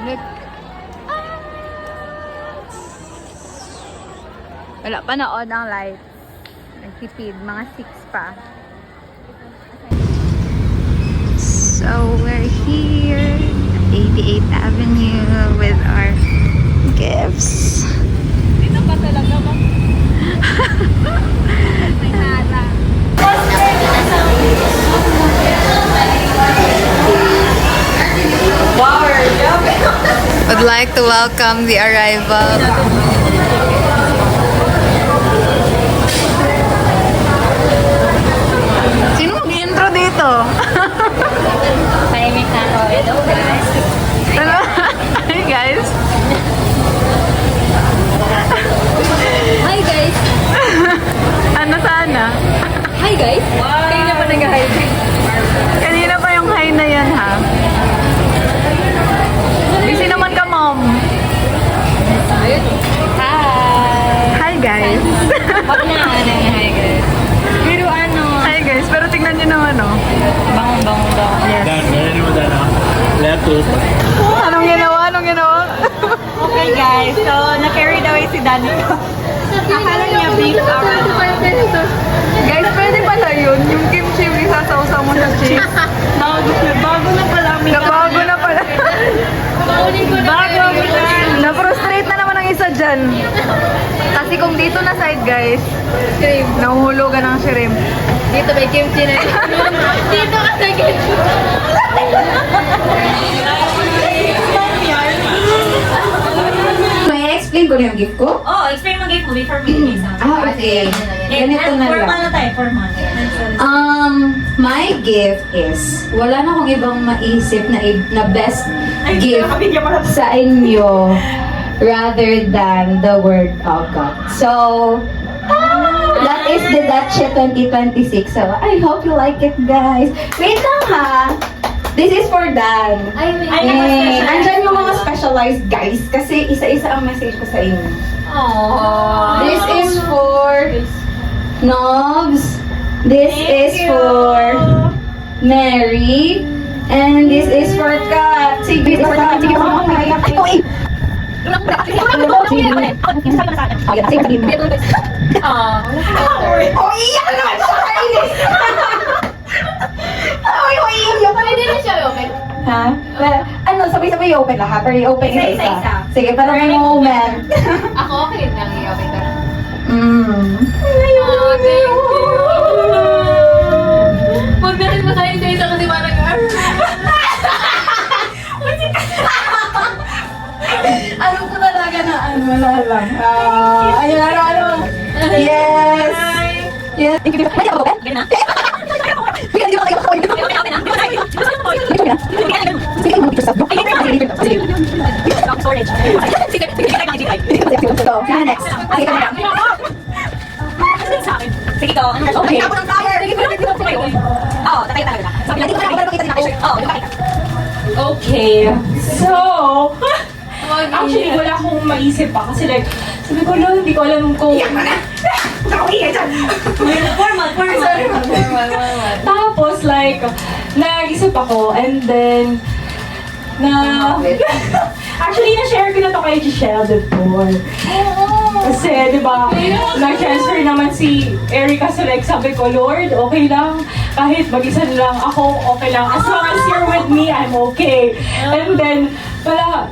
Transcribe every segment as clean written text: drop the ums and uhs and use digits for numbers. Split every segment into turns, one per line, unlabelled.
Look. Wala pa noon ang light. Nagtipid. Mga 6 pa. So, we're here at 88th Avenue with our gifts.
Dito pa talaga ba? May hala.
Would like to welcome the arrival. Sino mag-intro dito?
Tahimik na ako. Hello guys.
Hello? Hi guys.
Hi guys.
Ano sana?
Hi guys. Kayo na pa nag-hi guys.
Kanina pa yung hi na yan ha. Busy naman ka mom.
Hi.
Hi guys.
Baka na hi guys. Pero ano?
Hi guys. Pero tignan nyo naman oh.
Bang.
Yes.
Lettuce.
Anong ginawa? Anong ginawa?
Okay guys. So, na-carried away si Danny. Akala niya beef
Guys, pwede pala yun. Yung kimchi, isasawsaw mo sa cheese.
Bago na pala.
Nabago na pala.
Bago
Na-frustrate na naman ang isa dyan. Kasi kung dito na side guys,
Shrimp.
nahuhulugan ng shrimp.
Dito may kimchi na yun. Dito ka sa kimchi.
May explain ko na yung gift ko?
Oh, explain mo gift mo before we
Okay. Ganito na
For
lang.
ano tayo? For month.
My gift is, wala na akong ibang maisip na best gift sa inyo rather than the word of God. So, that is the Dacia 2026. So, I hope you like it, guys. Wait lang ha. This is for Dan.
Ay,
Andyan yung mga specialized guys kasi isa-isa ang message ko sa inyo.
Aww.
This is for Nobs. This is for Mary. And this is for Kat. Sige, for Kat. Sige, for Kat. Oh, iyak naman sa kainis! Ay, iyak.
Pwede na siya open.
Ha? Well, ano, sabay-sabay i-open lahat. Or i-open isa-isa. Sige, para may moment.
Ako okay lang i-open ko.
Ayun.
Thank you. Huwag na rin ba tayo sa isa kasi parang
Alam ko talaga na wala lang. Ayun, ano. Yes. Yes. Thank you. Pwede ako open?
Ganun na.
Bigyan, di ba kayo makakawin?
Okay na.
Sige, mag-picture sa blog. Sige.
Storage. Sige,
So, next. Okay, ka na.
Sige to.
Okay.
Oo, tatay talaga. Sabi lang, di ko na makita din ako. Oo, di ba kita?
Okay. So, actually, wala akong maisip pa. Kasi like, sabi ko lang, hindi ko alam kung...
Formal.
Tapos, like, nag-isip ako, and then, actually, na-share ko na to kay Giselle before. Kasi, di ba, nag-transfer naman si Erica, so like, sabi ko, Lord, okay lang, kahit mag-isa lang ako, okay lang. As long as you're with me, I'm okay. And then, parang,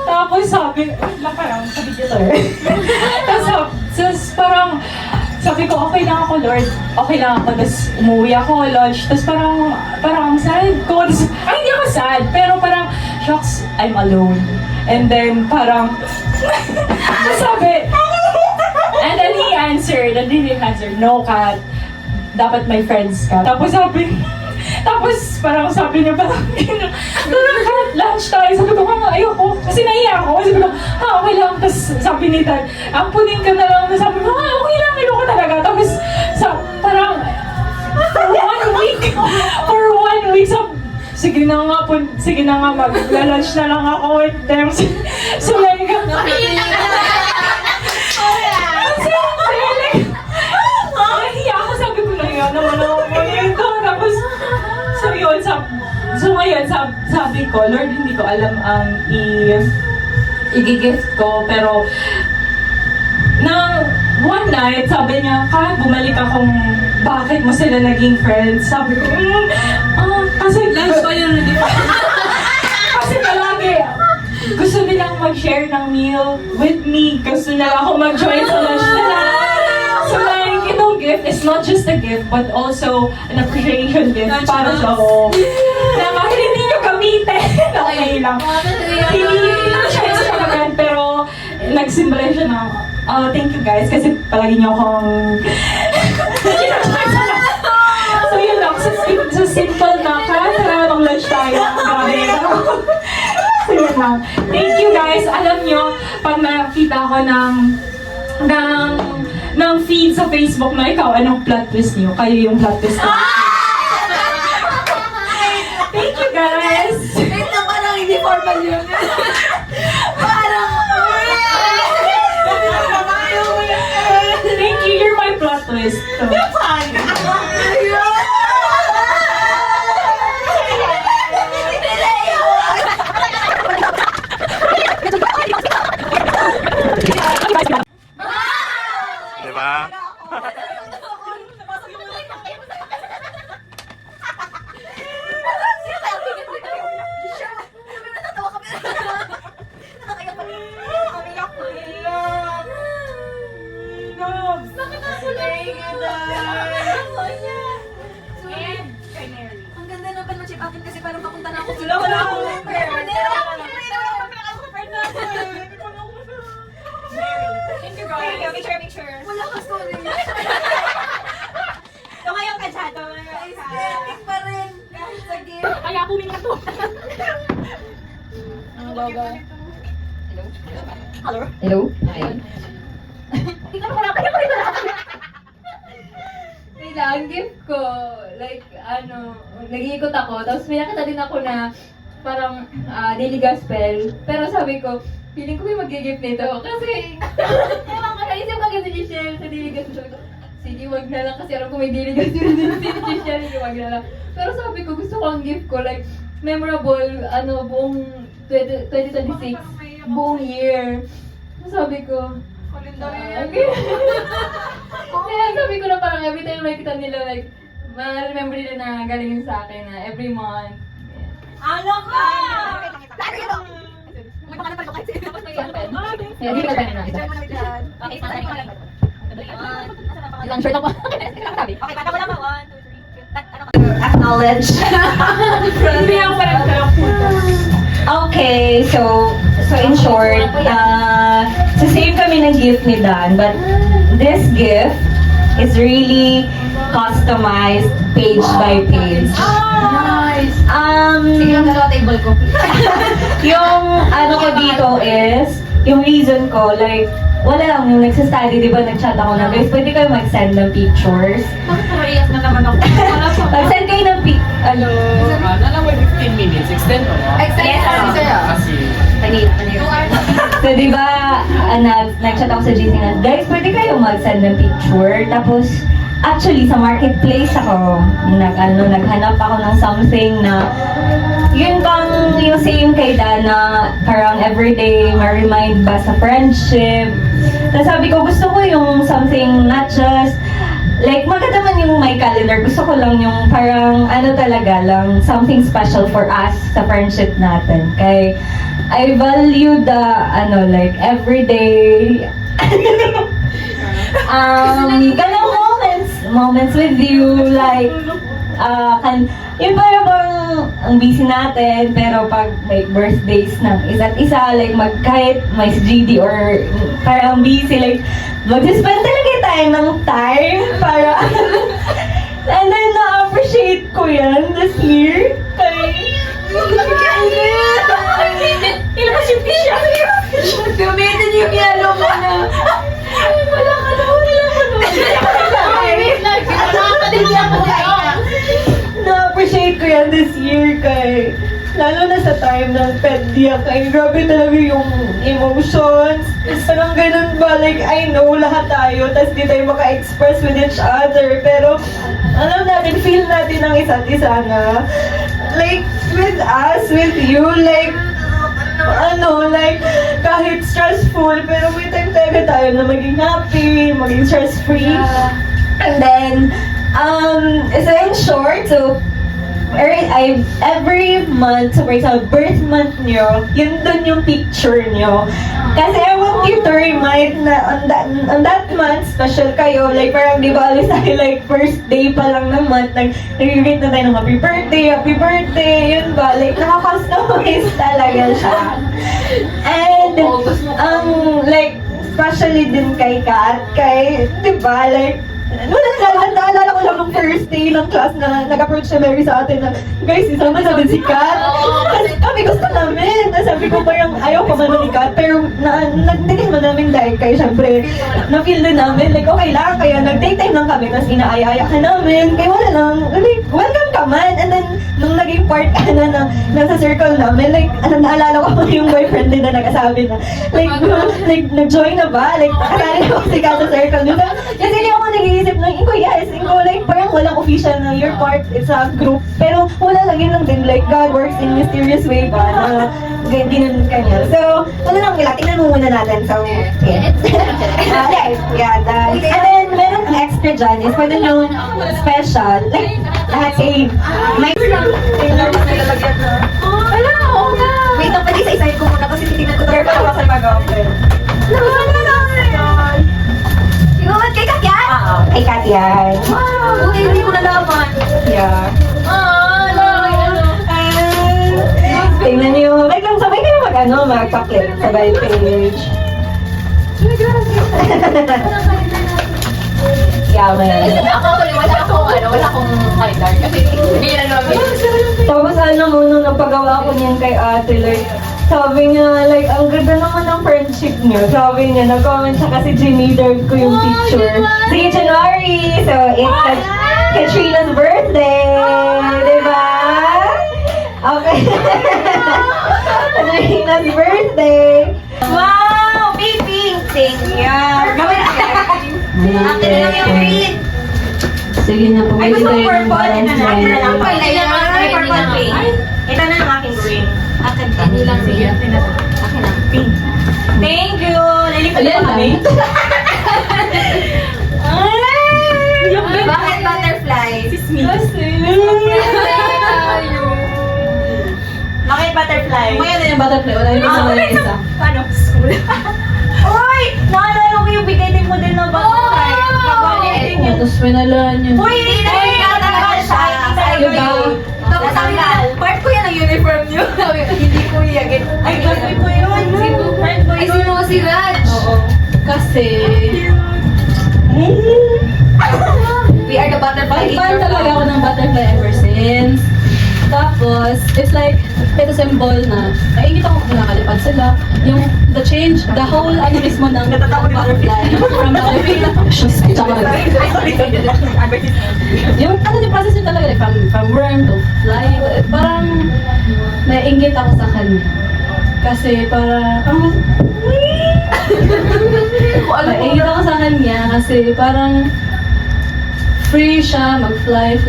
tapos sabi, wait lang parang sabi dito tapos parang sabi ko, okay lang ako Lord, okay lang ako, tapos umuwi ako, lunch, tapos parang ang sad ko, tapos, hindi ako sad, pero parang, shocks, I'm alone. And then parang, sabi, and then he answered, no Kat, dapat may friends ka. Tapos parang sabi niya, parang lunch tayo. Sabi ko, ayoko. Kasi naiya ako. Sabi ko, okay lang. Tapos sabi ni Dad, ampunin ka na lang. Sabi ko, okay lang, ayoko talaga. Tapos parang, for one week, sige na nga, magla-lunch na lang ako with them. So like, nahiya ako, sabi ko na yun, naman hindi ko alam ang i-gift ko, pero na one night, sabi niya, kahit bumalik akong bakit mo sila naging friends? Sabi ko, kasi lunch pa yun, hindi pa. Kasi palagi, gusto nilang mag-share ng meal with me. Gusto nila ako mag-join sa lunch nila. So like, itong gift is not just a gift, but also an appreciation gift para sa ako. Na kahit hindi nyo gamitin, okay lang. Hindi na siya extravagant, pero nagsimbala siya ng, thank you guys, kasi palagi niyo akong so yun lang, sa simple na, tara ng lunch tayo. Grabe. So yun lang. Thank you guys. Alam niyo, pag nakita ko ng feed sa Facebook na ikaw, anong plot twist niyo? Kayo yung plot twist niyo. Thank you guys.
Wait na, parang hindi formal yun. Parang,
Thank you, you're my plot twist. So,
Diba?
ang ganda naman ng check akin kasi parang papunta na ako. Wala akong number. Thank you, girl. Picture. Wala ka story. Tumayo ka dyan. Aesthetic pa rin. Kahit sa gift. Kaya kumin ka to. Ang baga. Hello?
Hello? Hi.
Ikaw wala ka na.
Wait lang, ang gift ko, like, nag-iikot ako, tapos may nakita din ako na parang daily gospel. Pero sabi ko, feeling ko may mag-gift nito. Kasi, ewan ko, naisip ko agad si Giselle sa daily gospel. Sabi ko, sige, wag na lang kasi alam ko may daily gospel din si Giselle, sige, wag na lang. Pero sabi ko, gusto ko ang gift ko, like, memorable, buong 2026, buong year. Sabi ko, kaya sabi ko na parang every time makikita nila, like, ma-remember nila na galing yun sa akin na every month.
Ano ka? May pangalan pa rin ko kasi.
Yeah, di ba tayo na isa?
Okay, pangalan ko lang.
Ilang shirt ako.
Okay, bata ko lang ba? 1, 2, 3. Acknowledge.
hindi ako parang
Okay, so in short, sa same kami ng gift ni Dan, but this gift is really customized page by page.
Nice!
Sige lang dalawa table ko. Yung ano ko dito is, yung reason ko, like, wala lang, yung nagsastudy, di ba, nag-chat ako na, guys, pwede kayo mag-send ng pictures.
Parehas na naman ako.
Mag-send kayo ng
Nala mo 15 minutes, extend mo.
Yes,
Kasi,
So, di ba, nag-chat ako sa GC na, guys, pwede kayo mag-send ng picture. Tapos, actually, sa marketplace ako, naghanap ako ng something na, yun bang yung same kay Dana, parang everyday, ma-remind ba sa friendship. Tapos sabi ko, gusto ko yung something not just, like, maganda man yung my calendar. Gusto ko lang yung parang, talaga lang, something special for us sa friendship natin. Kay, I value the, like, everyday, ganang moments with you, like, yung parang ang busy natin, pero pag may birthdays ng isa't isa, like, kahit may GD or parang busy, like, mag-spend talaga tayo ng time para, and then na-appreciate ko yan this year.
Ilabas yung t-shirt. Gamitin yung yellow mo na. Wala ka naman.
Na-appreciate ko yan this year kay, lalo na sa time ng pedya kay, grabe talaga yung emotions. Parang ganun ba, like, I know lahat tayo, tas di tayo maka-express with each other, pero alam natin, feel natin ang isa't isa na,
like, with us, with you, like, like, kahit stressful, pero may time talaga tayo na maging happy, maging stress-free. And then, so in short, so, every month, so for example, birth month nyo, yun dun yung picture nyo. Kasi I want you to remind na on that month, special kayo. Like, parang di ba alis tayo, like, first day pa lang ng month, nag-greet na tayo ng happy birthday, yun ba? Like, naka-customize talaga siya. And, like, especially din kay Kat, di ba, like, naalala ko lang nung first day ng class na nag-approach si Mary sa atin na, guys, isama namin si Kat. Kasi kami gusto namin. Sabi ko parang ayaw pa man ni Kat, pero nagtigil man namin dahil kayo, syempre, na-feel din namin, like, okay lang, kaya nag-take time lang kami, tapos inaaya-aya ka namin, kaya wala lang, like, welcome ka man. And then, nung naging part ka na nasa circle namin, like, naalala ko yung boyfriend din na nagsasabi na, like, nag-join na ba? Like, nakasali na ako si Kat sa circle nyo. Kasi hindi ako nag-iisip na, yes, like, parang walang official na your part, it's a group. Pero wala lang, yun lang din, like, God works in mysterious way ba, na ganun kanya. So, wala lang, tingnan mo muna natin. So, yeah. And then, meron ang extra dyan is pwede nyo special, like, lahat same. May wala, oo nga. Wait, ang pwede isa-isahin ko muna kasi titignan ko talaga para sa mag-open. Siguro kay Katya? Oo. Kay Katya. Wow! Hindi ko nalaman. Yeah. Tingnan niyo. Like lang, sabay kayo mag-chocolate sa by page. Yeah, man.
Wala akong calendar kasi hindi na namin.
Tapos nung napagawa ko niyan kay Ate, like, sabi niya, like, ang ganda naman ng friendship niyo. Sabi niya, nag-comment siya kasi ginidard ko yung picture. Si January! So, it's Katrina's birthday! Diba? Okay. Katrina's birthday! Wow! Baby! Thank you! Gawin akin na lang yung green!
Sige na,
Ay,
pumili
gusto
tayo
ko
ng
purple. Ito na lang. Ito na lang. May purple pink. Ito na ang aking green.
Akin lang sige. Akin na.
Pink. Thank you! Lilipat na kami. Bakit butterfly? Bakit butterfly?
Mamaya na yung butterfly, wala yung isa na yung isa.
Paano? Uy! Naalala ko yung bigay din mo din ng butterfly. Pagwalitin yun.
Tapos pinalaan yun.
Uy! Natanggal siya! Tapos sabi na, part ko yan ang uniform niyo. Sabi ko, hindi ko yan. Ay, part ko yun. Part ko
Ay,
yun.
sino si Raj?
Oo. Kasi,
We are the butterfly.
fan talaga ako ng butterfly ever since. Tapos, it's like, ito symbol na, naingit ako kung nakalipad sila. Yung, the change, the whole, mismo ng butterfly, from butterfly, yung, yung process yun talaga, like, from worm to fly, parang, naingit ako sa kanya. Kasi, parang, naingit ako sa kanya, kasi, parang, free siya, mag-fly,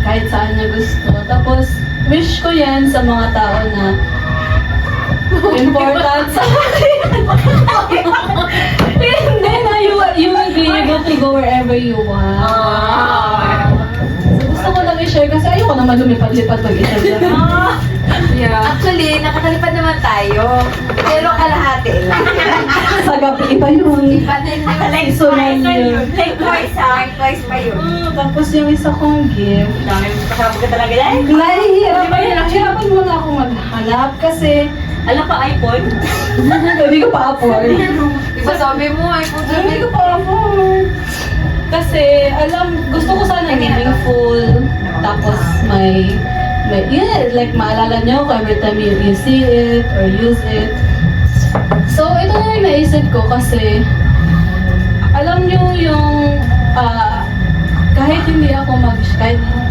kahit saan niya gusto. Tapos, wish ko yan sa mga tao na important sa akin. Hindi na, you will be able to go wherever you want. So, gusto ko lang i-share kasi ayoko naman lumipad-lipad mag-isa dyan.
Yeah. Actually, nakakalipad naman tayo. Pero kalahati lang.
Sa gabi, iba yun.
Like,
Sunan yun.
Like twice ha? Twice pa yun.
Tapos yung isa kong gift,
Dami mo kasama ka talaga yan.
Nahihirapan muna ako maghanap kasi
Alam pa iPhone?
hindi ko pa afford.
Diba sabi mo, ay kung
Hindi ko pa afford. Kasi, gusto ko sana meaningful. Tapos, like, maalala nyo ko every time you see it or use it. So, ito na yung naisip ko kasi, alam nyo yung, kahit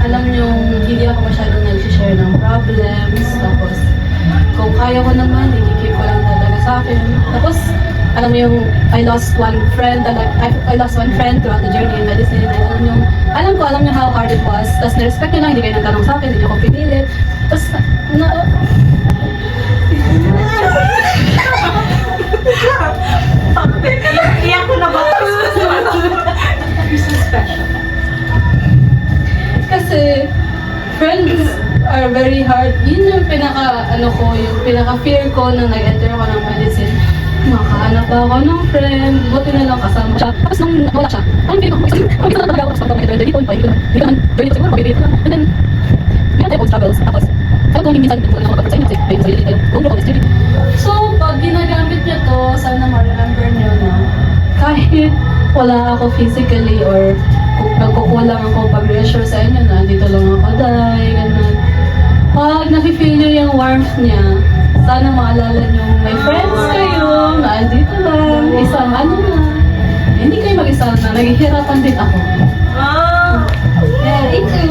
alam nyo, hindi ako masyadong nag-share ng problems. Tapos, kung kaya ko naman, i-keep ko lang talaga sa akin. Tapos, alam mo yung, I lost one friend throughout the journey in medicine. And alam yung,
alam niya how hard it was. Tapos na-respect niya lang, hindi kayo nagtanong sa akin, hindi niyo ako pinilit. Tapos,
Iyak ko na ba?
kasi, friends are very hard. Yun yung yung pinaka-fear ko nung nag-enter ako ng medicine. Makahanap ba ako ng friend? Buti na lang kasama siya. Tapos nung nawala siya, ang feeling ko, kung isa na talaga ako sa pagkakas dito, hindi ko naman join ito siguro, maybe ito lang. And then, we had struggles. Tapos, sabi ko minsan, hindi ko na nakapagod sa inyo kasi may sarili kayo. Go on, it's So, pag ginagamit niyo to, sana ma-remember niyo na kahit wala ako physically or kung nagkukulang ako pag-reassure sa inyo na dito lang ako dahil, ganun. Pag nafe-feel niyo yung warmth niya, sana maalala niyo may friends kayo na andito lang, isang ano na. Hindi kayo mag-isa na, naghihirapan din ako.
Ah!
Yeah, ito.